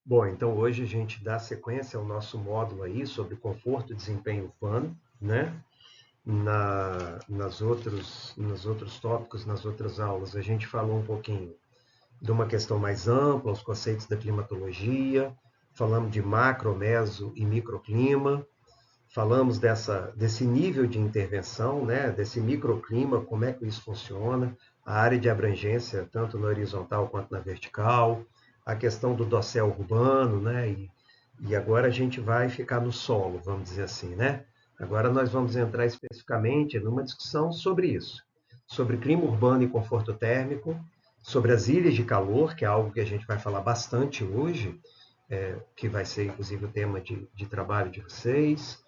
Bom, então hoje a gente dá sequência ao nosso módulo aí sobre conforto e desempenho urbano, né? Nos outros tópicos, nas outras aulas, a gente falou um pouquinho de uma questão mais ampla, os conceitos da climatologia, falamos de macro, meso e microclima, falamos desse nível de intervenção, né? Desse microclima, como é que isso funciona, a área de abrangência, tanto na horizontal quanto na vertical, a questão do dossel urbano, né? E agora a gente vai ficar no solo, vamos dizer assim, né? Agora nós vamos entrar especificamente numa discussão sobre isso, sobre clima urbano e conforto térmico, sobre as ilhas de calor, que é algo que a gente vai falar bastante hoje, que vai ser inclusive o tema de trabalho de vocês.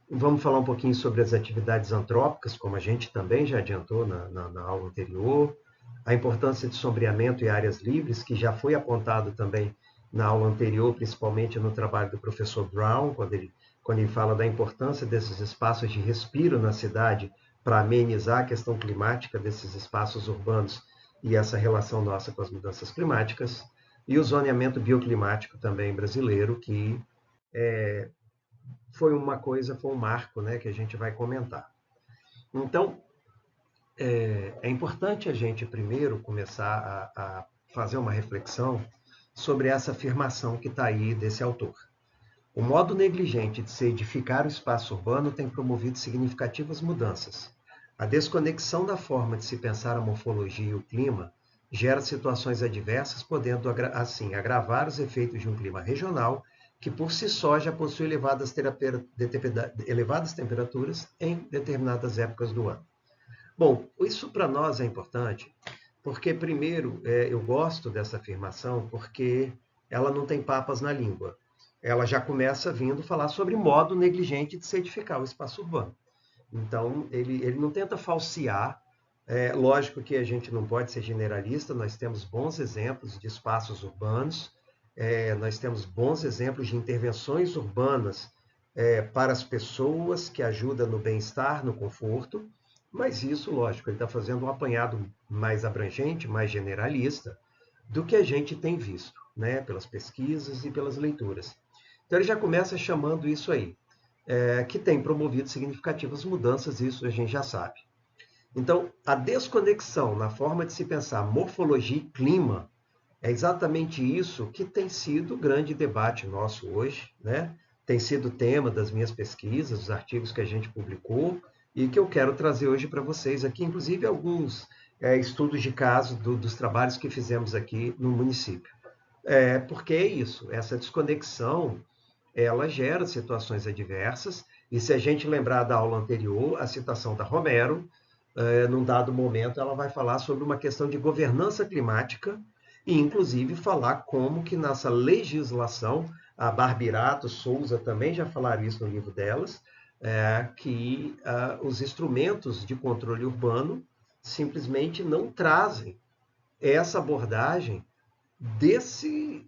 Vamos falar um pouquinho sobre as atividades antrópicas, como a gente também já adiantou na aula anterior, a importância de sombreamento e áreas livres, que já foi apontado também na aula anterior, principalmente no trabalho do professor Brown, quando ele fala da importância desses espaços de respiro na cidade para amenizar a questão climática desses espaços urbanos e essa relação nossa com as mudanças climáticas, e o zoneamento bioclimático também brasileiro, que foi um marco, né, que a gente vai comentar. Então, é importante a gente primeiro começar a fazer uma reflexão sobre essa afirmação que está aí desse autor. O modo negligente de se edificar o espaço urbano tem promovido significativas mudanças. A desconexão da forma de se pensar a morfologia e o clima gera situações adversas, podendo assim agravar os efeitos de um clima regional que por si só já possui elevadas temperaturas em determinadas épocas do ano. Bom, isso para nós é importante porque, primeiro, eu gosto dessa afirmação porque ela não tem papas na língua. Ela já começa vindo falar sobre modo negligente de se edificar o espaço urbano. Então, ele não tenta falsear. Lógico que a gente não pode ser generalista, nós temos bons exemplos de espaços urbanos, nós temos bons exemplos de intervenções urbanas para as pessoas que ajudam no bem-estar, no conforto, mas isso, lógico, ele está fazendo um apanhado mais abrangente, mais generalista do que a gente tem visto, né, pelas pesquisas e pelas leituras. Então ele já começa chamando isso aí, que tem promovido significativas mudanças, isso a gente já sabe. Então, a desconexão na forma de se pensar morfologia e clima é exatamente isso que tem sido o grande debate nosso hoje, né? Tem sido tema das minhas pesquisas, dos artigos que a gente publicou e que eu quero trazer hoje para vocês aqui, inclusive alguns estudos de caso dos trabalhos que fizemos aqui no município. Porque é isso, essa desconexão, ela gera situações adversas, e se a gente lembrar da aula anterior, a citação da Romero, num dado momento, ela vai falar sobre uma questão de governança climática e, inclusive, falar como que nessa legislação, a Barbirato, Souza também já falaram isso no livro delas, que os instrumentos de controle urbano simplesmente não trazem essa abordagem desse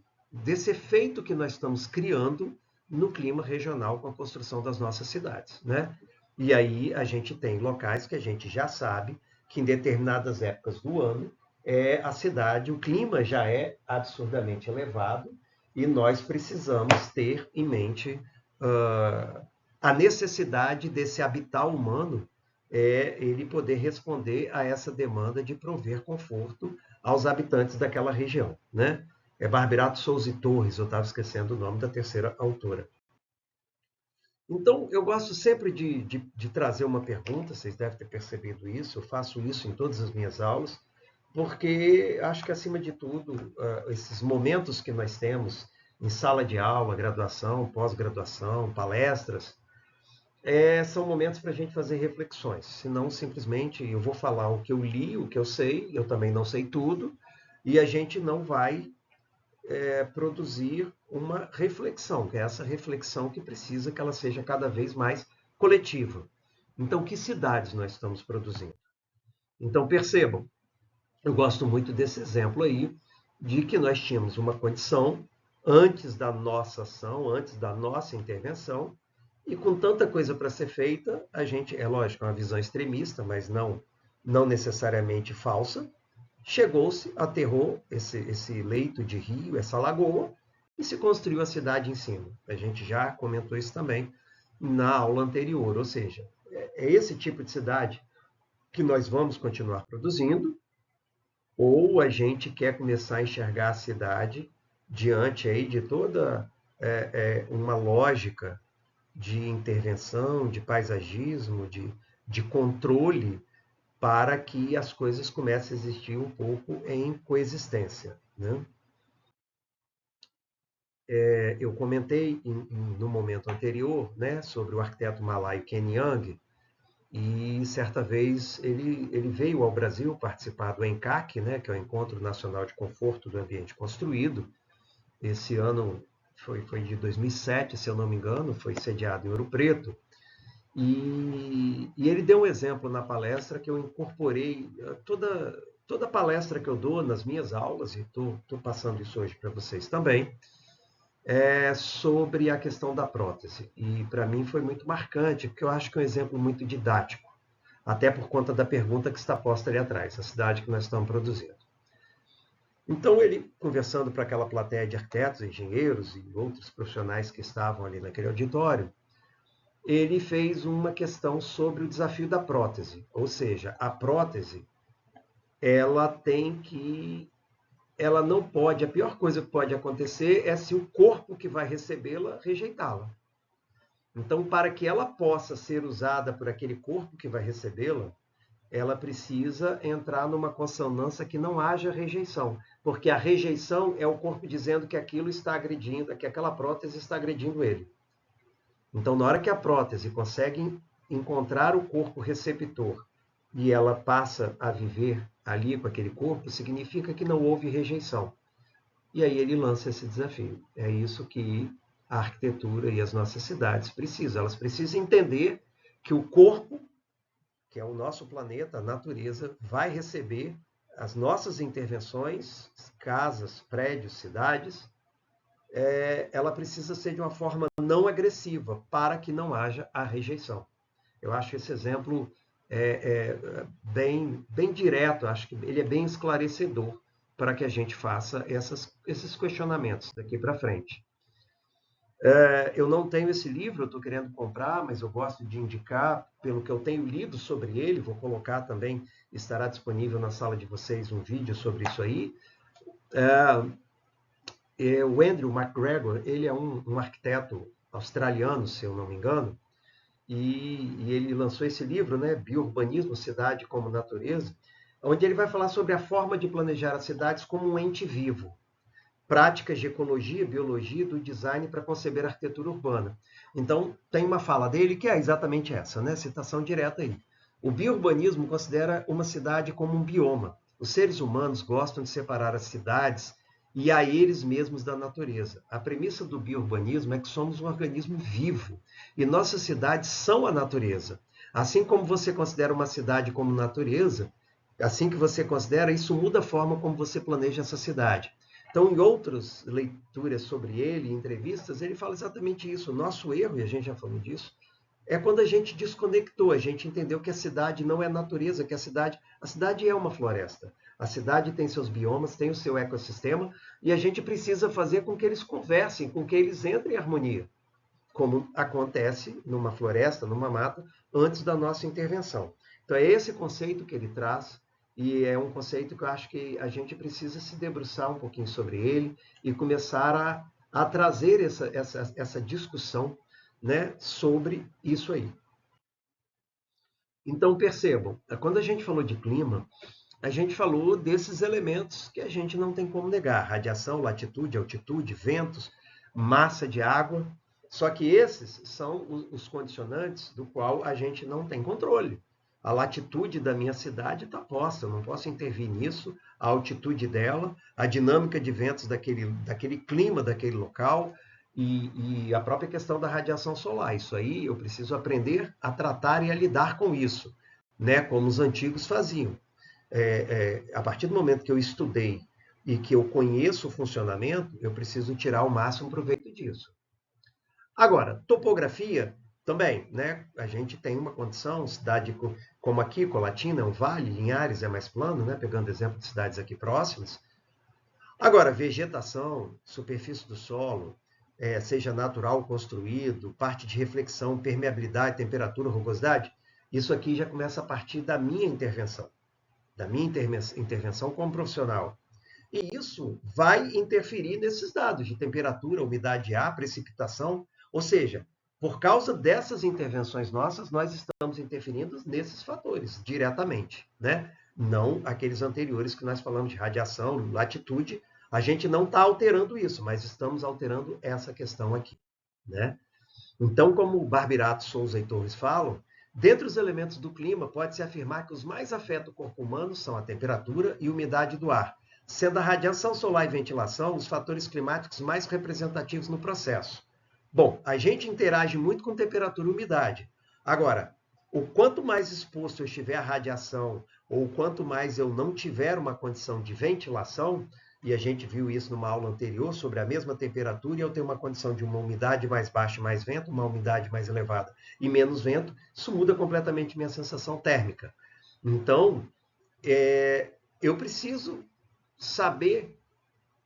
efeito que nós estamos criando no clima regional com a construção das nossas cidades, né? E aí a gente tem locais que a gente já sabe que em determinadas épocas do ano a cidade, o clima já é absurdamente elevado e nós precisamos ter em mente a necessidade desse habitat humano ele poder responder a essa demanda de prover conforto aos habitantes daquela região, né? É Barberato Souza e Torres, eu estava esquecendo o nome da terceira autora. Então, eu gosto sempre de trazer uma pergunta, vocês devem ter percebido isso, eu faço isso em todas as minhas aulas, porque acho que, acima de tudo, esses momentos que nós temos em sala de aula, graduação, pós-graduação, palestras, são momentos para a gente fazer reflexões. Senão, simplesmente, eu vou falar o que eu li, o que eu sei, eu também não sei tudo, e a gente não vai produzir uma reflexão, que é essa reflexão que precisa que ela seja cada vez mais coletiva. Então, que cidades nós estamos produzindo? Então, percebam, eu gosto muito desse exemplo aí, de que nós tínhamos uma condição antes da nossa ação, antes da nossa intervenção, e com tanta coisa para ser feita, a gente, é lógico, é uma visão extremista, mas não necessariamente falsa, chegou-se, aterrou esse leito de rio, essa lagoa, e se construiu a cidade em cima. A gente já comentou isso também na aula anterior, ou seja, é esse tipo de cidade que nós vamos continuar produzindo, ou a gente quer começar a enxergar a cidade diante aí de toda uma lógica de intervenção, de paisagismo, de controle, para que as coisas comecem a existir um pouco em coexistência, né? Eu comentei no momento anterior, né, sobre o arquiteto malaio Ken Young, e certa vez ele veio ao Brasil participar do ENCAC, né, que é o Encontro Nacional de Conforto do Ambiente Construído. Esse ano foi de 2007, se eu não me engano, foi sediado em Ouro Preto. E ele deu um exemplo na palestra que eu incorporei toda palestra que eu dou nas minhas aulas, e estou passando isso hoje para vocês também, sobre a questão da prótese. E para mim foi muito marcante, porque eu acho que é um exemplo muito didático, até por conta da pergunta que está posta ali atrás, a cidade que nós estamos produzindo. Então ele, conversando para aquela plateia de arquitetos, engenheiros e outros profissionais que estavam ali naquele auditório, ele fez uma questão sobre o desafio da prótese, ou seja, a prótese, ela não pode, a pior coisa que pode acontecer é se o corpo que vai recebê-la rejeitá-la. Então, para que ela possa ser usada por aquele corpo que vai recebê-la, ela precisa entrar numa consonância que não haja rejeição, porque a rejeição é o corpo dizendo que aquilo está agredindo, que aquela prótese está agredindo ele. Então, na hora que a prótese consegue encontrar o corpo receptor e ela passa a viver ali com aquele corpo, significa que não houve rejeição. E aí ele lança esse desafio. É isso que a arquitetura e as nossas cidades precisam. Elas precisam entender que o corpo, que é o nosso planeta, a natureza, vai receber as nossas intervenções, casas, prédios, cidades, ela precisa ser de uma forma não agressiva, para que não haja a rejeição. Eu acho esse exemplo bem direto, acho que ele é bem esclarecedor para que a gente faça esses questionamentos daqui para frente. Eu não tenho esse livro, eu estou querendo comprar, mas eu gosto de indicar, pelo que eu tenho lido sobre ele, vou colocar também, estará disponível na sala de vocês um vídeo sobre isso aí. O Andrew McGregor, ele é um arquiteto australiano, se eu não me engano, e ele lançou esse livro, né, Biurbanismo, Cidade como Natureza, onde ele vai falar sobre a forma de planejar as cidades como um ente vivo. Práticas de ecologia, biologia, do design para conceber a arquitetura urbana. Então, tem uma fala dele que é exatamente essa, né? Citação direta aí. O biurbanismo considera uma cidade como um bioma. Os seres humanos gostam de separar as cidades e a eles mesmos da natureza. A premissa do biurbanismo é que somos um organismo vivo e nossas cidades são a natureza. Assim como você considera uma cidade como natureza, assim que você considera, isso muda a forma como você planeja essa cidade. Então, em outras leituras sobre ele, em entrevistas, ele fala exatamente isso. O nosso erro, e a gente já falou disso, é quando a gente desconectou, a gente entendeu que a cidade não é natureza, que a cidade é uma floresta. A cidade tem seus biomas, tem o seu ecossistema, e a gente precisa fazer com que eles conversem, com que eles entrem em harmonia, como acontece numa floresta, numa mata, antes da nossa intervenção. Então, é esse conceito que ele traz, e é um conceito que eu acho que a gente precisa se debruçar um pouquinho sobre ele e começar a trazer essa discussão, né, sobre isso aí. Então, percebam, quando a gente falou de clima, a gente falou desses elementos que a gente não tem como negar: radiação, latitude, altitude, ventos, massa de água. Só que esses são os condicionantes do qual a gente não tem controle. A latitude da minha cidade está posta, eu não posso intervir nisso, a altitude dela, a dinâmica de ventos daquele clima daquele local e a própria questão da radiação solar. Isso aí eu preciso aprender a tratar e a lidar com isso, né? Como os antigos faziam. A partir do momento que eu estudei e que eu conheço o funcionamento, eu preciso tirar o máximo proveito disso. Agora, topografia também, né? A gente tem uma condição, cidade como aqui, Colatina é um vale, Linhares é mais plano, né? Pegando exemplo de cidades aqui próximas. Agora, vegetação, superfície do solo, seja natural, construído, parte de reflexão, permeabilidade, temperatura, rugosidade, isso aqui já começa a partir da minha intervenção como profissional. E isso vai interferir nesses dados de temperatura, umidade de ar, precipitação, ou seja, por causa dessas intervenções nossas, nós estamos interferindo nesses fatores diretamente, né? Não aqueles anteriores que nós falamos de radiação, latitude, a gente não está alterando isso, mas estamos alterando essa questão aqui, né? Então, como Barbirato, Souza e Torres falam, dentre os elementos do clima, pode-se afirmar que os mais afetam o corpo humano são a temperatura e a umidade do ar, sendo a radiação solar e ventilação os fatores climáticos mais representativos no processo. Bom, a gente interage muito com temperatura e umidade. Agora, o quanto mais exposto eu estiver à radiação, ou quanto mais eu não tiver uma condição de ventilação, e a gente viu isso numa aula anterior, sobre a mesma temperatura, e eu tenho uma condição de uma umidade mais baixa e mais vento, uma umidade mais elevada e menos vento, isso muda completamente minha sensação térmica. Então, eu preciso saber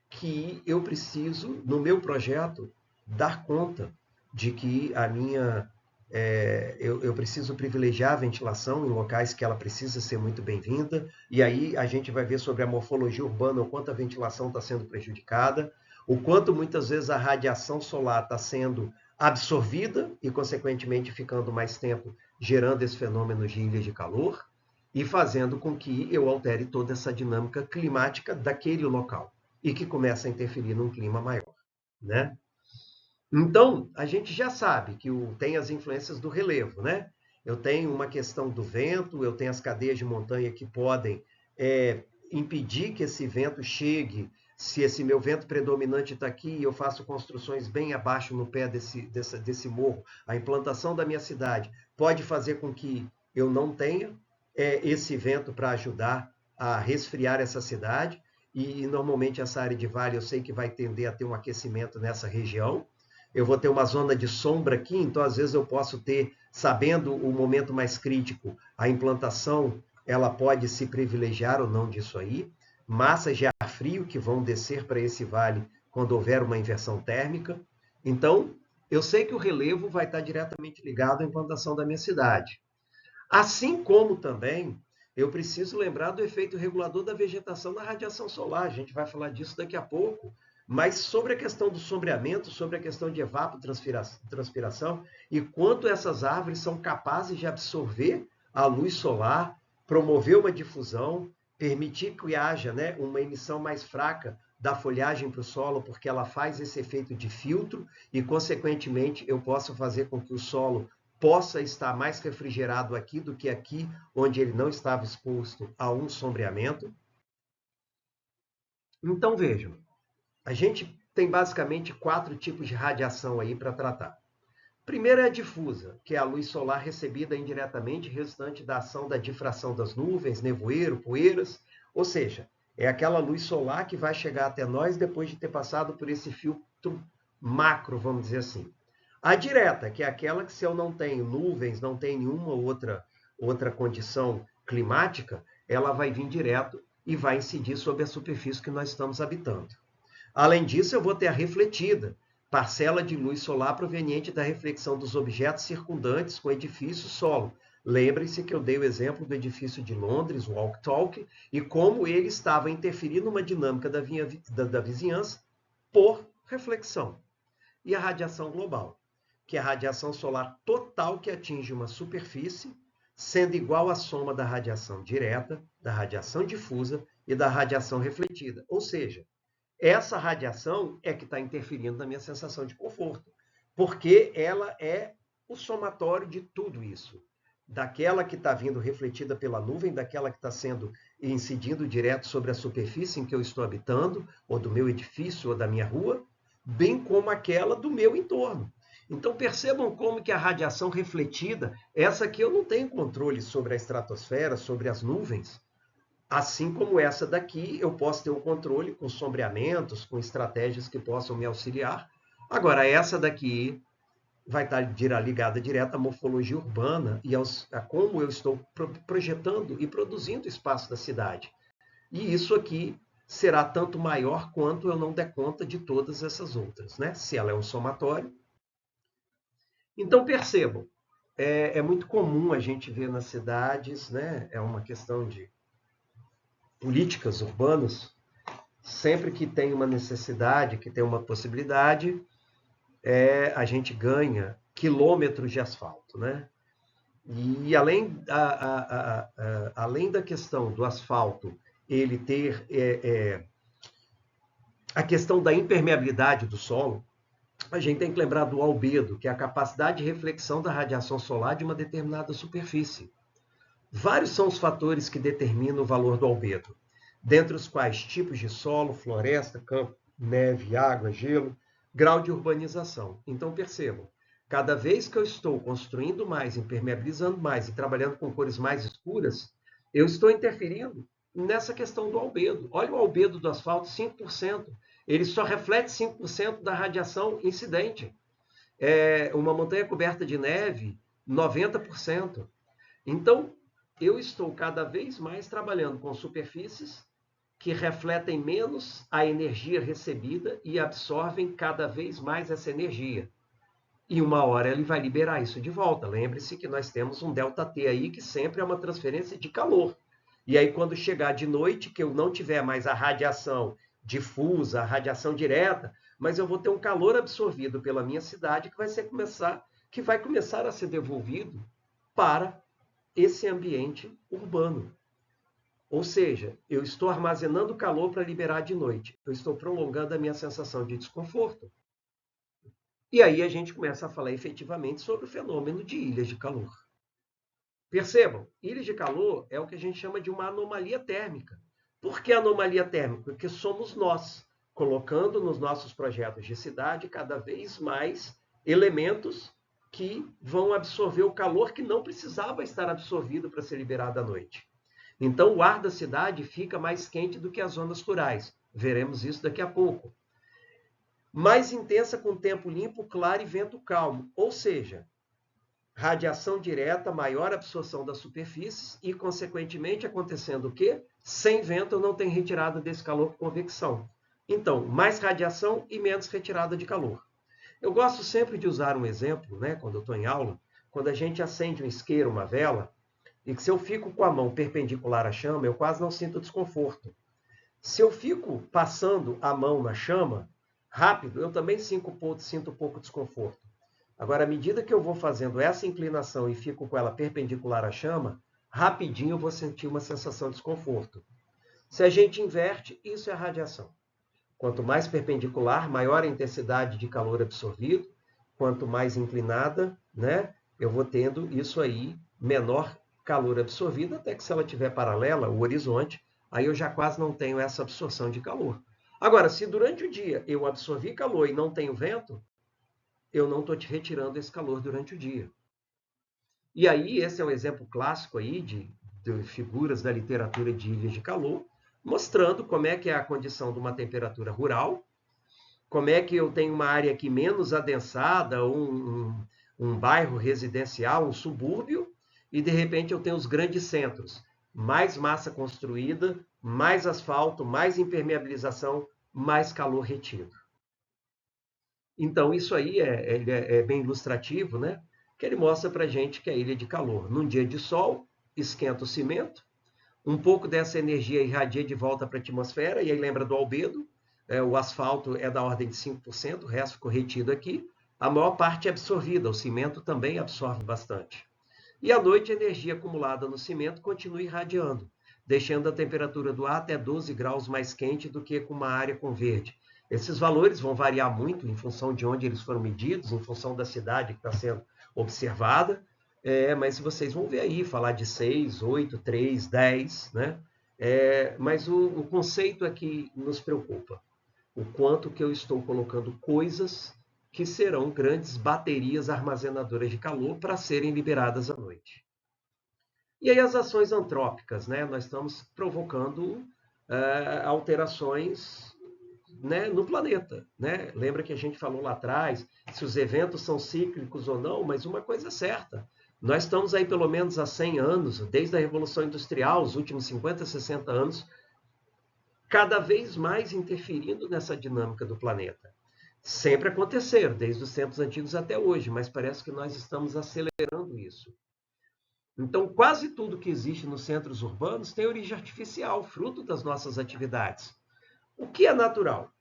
que eu preciso, no meu projeto, dar conta de que eu preciso privilegiar a ventilação em locais que ela precisa ser muito bem-vinda, e aí a gente vai ver sobre a morfologia urbana, o quanto a ventilação está sendo prejudicada, o quanto muitas vezes a radiação solar está sendo absorvida e, consequentemente, ficando mais tempo gerando esse fenômeno de ilhas de calor e fazendo com que eu altere toda essa dinâmica climática daquele local e que começa a interferir num clima maior, né? Então, a gente já sabe que tem as influências do relevo, né? Eu tenho uma questão do vento, eu tenho as cadeias de montanha que podem impedir que esse vento chegue. Se esse meu vento predominante está aqui e eu faço construções bem abaixo no pé desse morro, a implantação da minha cidade pode fazer com que eu não tenha esse vento para ajudar a resfriar essa cidade. E normalmente essa área de vale eu sei que vai tender a ter um aquecimento nessa região. Eu vou ter uma zona de sombra aqui, então às vezes eu posso ter, sabendo o momento mais crítico, a implantação, ela pode se privilegiar ou não disso aí. Massas de ar frio que vão descer para esse vale quando houver uma inversão térmica. Então, eu sei que o relevo vai estar diretamente ligado à implantação da minha cidade. Assim como também eu preciso lembrar do efeito regulador da vegetação na radiação solar. A gente vai falar disso daqui a pouco. Mas sobre a questão do sombreamento, sobre a questão de evapotranspiração e quanto essas árvores são capazes de absorver a luz solar, promover uma difusão, permitir que haja, né, uma emissão mais fraca da folhagem para o solo, porque ela faz esse efeito de filtro e, consequentemente, eu posso fazer com que o solo possa estar mais refrigerado aqui do que aqui, onde ele não estava exposto a um sombreamento. Então, vejam, a gente tem basicamente 4 tipos de radiação aí para tratar. Primeiro é a difusa, que é a luz solar recebida indiretamente resultante da ação da difração das nuvens, nevoeiro, poeiras, ou seja, é aquela luz solar que vai chegar até nós depois de ter passado por esse filtro macro, vamos dizer assim. A direta, que é aquela que se eu não tenho nuvens, não tenho nenhuma outra condição climática, ela vai vir direto e vai incidir sobre a superfície que nós estamos habitando. Além disso, eu vou ter a refletida, parcela de luz solar proveniente da reflexão dos objetos circundantes com edifício solo. Lembrem-se que eu dei o exemplo do edifício de Londres, o Walk Talk, e como ele estava interferindo numa dinâmica da vizinhança por reflexão. E a radiação global, que é a radiação solar total que atinge uma superfície, sendo igual à soma da radiação direta, da radiação difusa e da radiação refletida. Ou seja, essa radiação é que está interferindo na minha sensação de conforto, porque ela é o somatório de tudo isso. Daquela que está vindo refletida pela nuvem, daquela que está sendo incidindo direto sobre a superfície em que eu estou habitando, ou do meu edifício, ou da minha rua, bem como aquela do meu entorno. Então percebam como que a radiação refletida, essa aqui eu não tenho controle sobre a estratosfera, sobre as nuvens, assim como essa daqui, eu posso ter um controle com sombreamentos, com estratégias que possam me auxiliar. Agora, essa daqui vai estar ligada direto à morfologia urbana e a como eu estou projetando e produzindo o espaço da cidade. E isso aqui será tanto maior quanto eu não der conta de todas essas outras, né? Se ela é um somatório. Então, percebam, é muito comum a gente ver nas cidades, né? É uma questão de políticas urbanas, sempre que tem uma necessidade, que tem uma possibilidade, a gente ganha quilômetros de asfalto, né? E além da questão do asfalto, ele ter a questão da impermeabilidade do solo, a gente tem que lembrar do albedo, que é a capacidade de reflexão da radiação solar de uma determinada superfície. Vários são os fatores que determinam o valor do albedo, dentre os quais tipos de solo, floresta, campo, neve, água, gelo, grau de urbanização. Então percebam, cada vez que eu estou construindo mais, impermeabilizando mais e trabalhando com cores mais escuras, eu estou interferindo nessa questão do albedo. Olha o albedo do asfalto, 5%. Ele só reflete 5% da radiação incidente. Uma montanha coberta de neve, 90%. Então, eu estou cada vez mais trabalhando com superfícies que refletem menos a energia recebida e absorvem cada vez mais essa energia. E uma hora ele vai liberar isso de volta. Lembre-se que nós temos um ΔT aí que sempre é uma transferência de calor. E aí, quando chegar de noite, que eu não tiver mais a radiação difusa, a radiação direta, mas eu vou ter um calor absorvido pela minha cidade que vai começar a ser devolvido para esse ambiente urbano. Ou seja, eu estou armazenando calor para liberar de noite. Eu estou prolongando a minha sensação de desconforto. E aí a gente começa a falar efetivamente sobre o fenômeno de ilhas de calor. Percebam, ilhas de calor é o que a gente chama de uma anomalia térmica. Por que anomalia térmica? Porque somos nós, colocando nos nossos projetos de cidade cada vez mais elementos que vão absorver o calor que não precisava estar absorvido para ser liberado à noite. Então, o ar da cidade fica mais quente do que as zonas rurais. Veremos isso daqui a pouco. Mais intensa com tempo limpo, claro e vento calmo. Ou seja, radiação direta, maior absorção das superfícies e, consequentemente, acontecendo o quê? Sem vento eu não tenho retirada desse calor por convecção. Então, mais radiação e menos retirada de calor. Eu gosto sempre de usar um exemplo, né, quando eu estou em aula, quando a gente acende um isqueiro, uma vela, e que se eu fico com a mão perpendicular à chama, eu quase não sinto desconforto. Se eu fico passando a mão na chama, rápido, eu também sinto um pouco desconforto. Agora, à medida que eu vou fazendo essa inclinação e fico com ela perpendicular à chama, rapidinho eu vou sentir uma sensação de desconforto. Se a gente inverte, isso é radiação. Quanto mais perpendicular, maior a intensidade de calor absorvido. Quanto mais inclinada, né, eu vou tendo isso aí, menor calor absorvido, até que se ela estiver paralela, o horizonte, aí eu já quase não tenho essa absorção de calor. Agora, se durante o dia eu absorvi calor e não tenho vento, eu não estou te retirando esse calor durante o dia. E aí, esse é um exemplo clássico aí de figuras da literatura de ilhas de calor, mostrando como é que é a condição de uma temperatura rural, como é que eu tenho uma área aqui menos adensada, um bairro residencial, um subúrbio, e de repente eu tenho os grandes centros, mais massa construída, mais asfalto, mais impermeabilização, mais calor retido. Então, isso aí é bem ilustrativo, né? Que ele mostra para a gente que a ilha de calor, num dia de sol, esquenta o cimento, um pouco dessa energia irradia de volta para a atmosfera, e aí lembra do albedo, o asfalto é da ordem de 5%, o resto ficou retido aqui, a maior parte é absorvida, o cimento também absorve bastante. E à noite a energia acumulada no cimento continua irradiando, deixando a temperatura do ar até 12 graus mais quente do que com uma área com verde. Esses valores vão variar muito em função de onde eles foram medidos, em função da cidade que está sendo observada, mas vocês vão ver aí, falar de 6, 8, 3, 10, né? Mas o conceito é que nos preocupa. O quanto que eu estou colocando coisas que serão grandes baterias armazenadoras de calor para serem liberadas à noite. E aí as ações antrópicas, né? Nós estamos provocando alterações, né, no planeta, né? Lembra que a gente falou lá atrás se os eventos são cíclicos ou não, mas uma coisa é certa, nós estamos aí pelo menos há 100 anos, desde a Revolução Industrial, os últimos 50, 60 anos, cada vez mais interferindo nessa dinâmica do planeta. Sempre aconteceram, desde os tempos antigos até hoje, mas parece que nós estamos acelerando isso. Então, quase tudo que existe nos centros urbanos tem origem artificial, fruto das nossas atividades. O que é natural?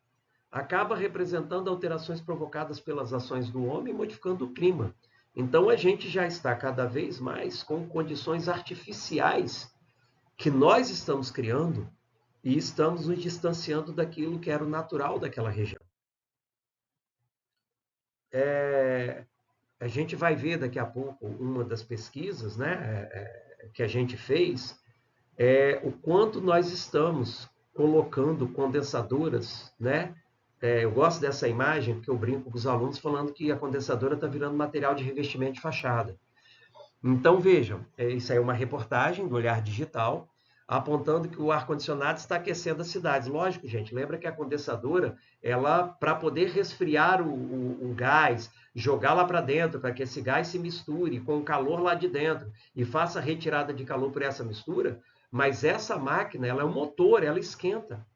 Acaba representando alterações provocadas pelas ações do homem, modificando o clima. Então, a gente já está cada vez mais com condições artificiais que nós estamos criando e estamos nos distanciando daquilo que era o natural daquela região. A gente vai ver daqui a pouco uma das pesquisas, né, que a gente fez, o quanto nós estamos colocando condensadoras, né? Eu gosto dessa imagem porque eu brinco com os alunos falando que a condensadora está virando material de revestimento de fachada. Então vejam, isso aí é uma reportagem do Olhar Digital, apontando que o ar-condicionado está aquecendo as cidades. Lógico, gente, lembra que a condensadora, ela, para poder resfriar o gás, jogar lá para dentro, para que esse gás se misture com o calor lá de dentro e faça a retirada de calor por essa mistura, mas essa máquina, ela é um motor, ela esquenta.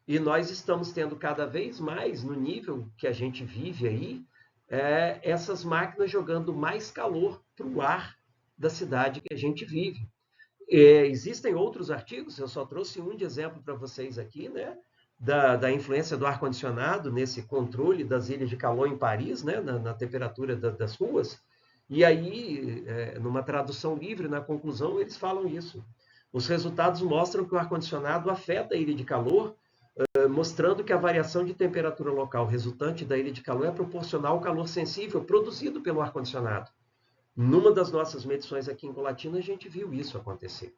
E nós estamos tendo cada vez mais, no nível que a gente vive aí, essas máquinas jogando mais calor para o ar da cidade que a gente vive. Existem outros artigos, eu só trouxe um de exemplo para vocês aqui, né? Da influência do ar-condicionado nesse controle das ilhas de calor em Paris, né? Na temperatura das ruas. E aí, numa tradução livre, na conclusão, eles falam isso. Os resultados mostram que o ar-condicionado afeta a ilha de calor, mostrando que a variação de temperatura local resultante da ilha de calor é proporcional ao calor sensível produzido pelo ar-condicionado. Numa das nossas medições aqui em Colatina, a gente viu isso acontecer.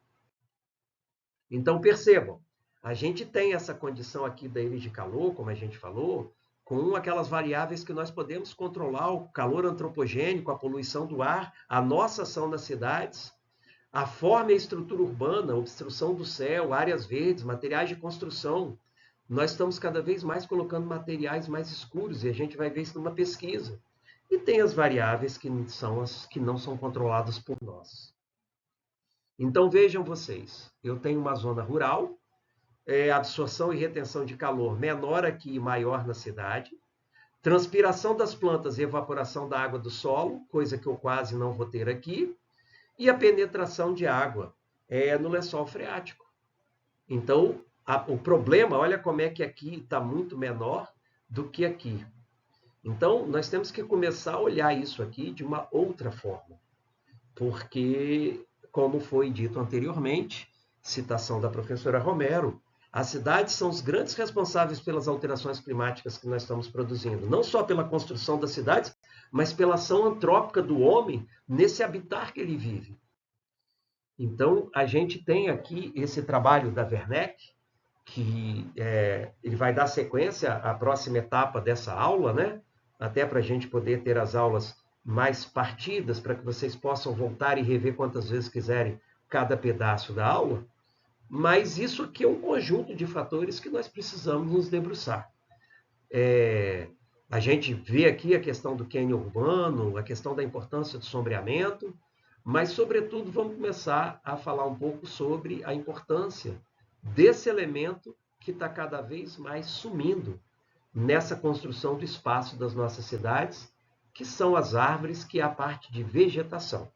Então, percebam, a gente tem essa condição aqui da ilha de calor, como a gente falou, com aquelas variáveis que nós podemos controlar, o calor antropogênico, a poluição do ar, a nossa ação nas cidades, a forma e a estrutura urbana, obstrução do céu, áreas verdes, materiais de construção. Nós estamos cada vez mais colocando materiais mais escuros, e a gente vai ver isso numa pesquisa. E tem as variáveis que são as que não são controladas por nós. Então vejam vocês, eu tenho uma zona rural, absorção e retenção de calor menor aqui e maior na cidade, transpiração das plantas e evaporação da água do solo, coisa que eu quase não vou ter aqui, e a penetração de água no lençol freático. Então, o problema, olha como é que aqui está muito menor do que aqui. Então, nós temos que começar a olhar isso aqui de uma outra forma, porque, como foi dito anteriormente, citação da professora Romero, as cidades são os grandes responsáveis pelas alterações climáticas que nós estamos produzindo, não só pela construção das cidades, mas pela ação antrópica do homem nesse habitat que ele vive. Então, a gente tem aqui esse trabalho da Werneck, que ele vai dar sequência à próxima etapa dessa aula, né? Até para a gente poder ter as aulas mais partidas, para que vocês possam voltar e rever quantas vezes quiserem cada pedaço da aula. Mas isso aqui é um conjunto de fatores que nós precisamos nos debruçar. A gente vê aqui a questão do cânion urbano, a questão da importância do sombreamento, mas, sobretudo, vamos começar a falar um pouco sobre a importância desse elemento que está cada vez mais sumindo nessa construção do espaço das nossas cidades, que são as árvores, que é a parte de vegetação.